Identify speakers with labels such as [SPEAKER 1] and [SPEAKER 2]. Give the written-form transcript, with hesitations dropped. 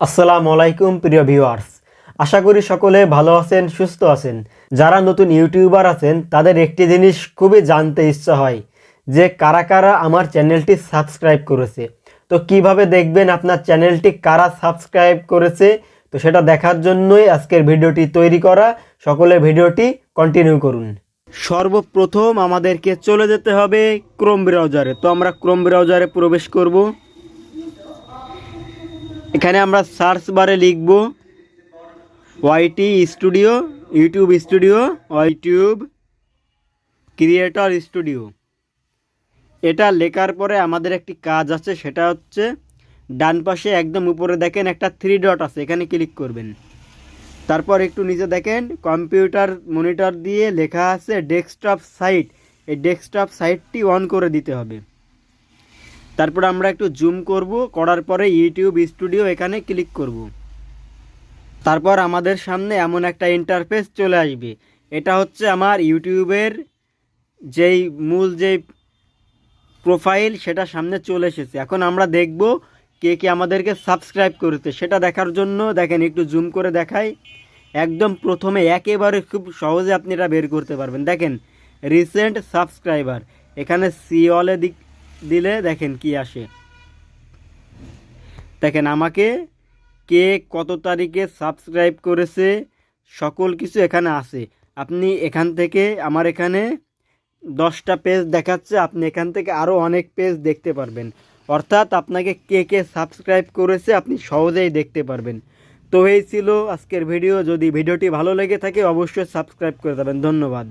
[SPEAKER 1] আসসালামু আলাইকুম প্রিয় ভিউয়ার্স, আশা করি সকলে ভালো আছেন, সুস্থ আছেন। যারা নতুন ইউটিউবার আছেন তাদের একটি জিনিস খুবই জানতে ইচ্ছা হয় যে কারা কারা আমার চ্যানেলটি সাবস্ক্রাইব করেছে। তো কিভাবে দেখবেন আপনার চ্যানেলটি কারা সাবস্ক্রাইব করেছে, তো সেটা দেখার জন্যই আজকের ভিডিওটি তৈরি করা। সকলে ভিডিওটি কন্টিনিউ করুন। সর্বপ্রথম আমাদেরকে চলে যেতে হবে ক্রোম ব্রাউজারে। তো আমরা ক্রোম ব্রাউজারে প্রবেশ করব। এখানে আমরা সার্চ বারে লিখব YT studio, YouTube studio, YouTube creator studio. এটা লেখার পরে আমাদের একটি কাজ আছে, সেটা হচ্ছে ডান পাশে একদম উপরে দেখেন একটা 3 ডট আছে, এখানে ক্লিক করবেন। তারপর একটু নিচে দেখেন কম্পিউটার মনিটর দিয়ে লেখা আছে ডেস্কটপ সাইট। এই ডেস্কটপ সাইটটি অন করে দিতে হবে। তারপর আমরা একটু জুম করব, করার পরে ইউটিউব স্টুডিও এখানে ক্লিক করব। তারপর আমাদের সামনে এমন একটা ইন্টারফেস চলে আসবে। এটা হচ্ছে আমার ইউটিউবের যেই মূল যেই প্রোফাইল, সেটা সামনে চলে এসেছে। এখন আমরা দেখব কে কে আমাদেরকে সাবস্ক্রাইব করেছে। সেটা দেখার জন্য দেখেন একটু জুম করে দেখাই। একদম প্রথমে একেবারে খুব সহজে আপনি এটা বের করতে পারবেন। দেখেন রিসেন্ট সাবস্ক্রাইবার, এখানে সি অলে দিলে দেখেন কি আসে। দেখেন আমাকে কে কত তারিখে সাবস্ক্রাইব করেছে সকল কিছু এখানে আছে। আপনি এখান থেকে আমার এখানে 10টা পেজ দেখাচ্ছে, আপনি এখান থেকে আরও অনেক পেজ দেখতে পারবেন। অর্থাৎ আপনাকে কে কে সাবস্ক্রাইব করেছে আপনি সহজেই দেখতে পারবেন। তো এই ছিল আজকের ভিডিও। যদি ভিডিওটি ভালো লেগে থাকে অবশ্যই সাবস্ক্রাইব করে দেবেন। ধন্যবাদ।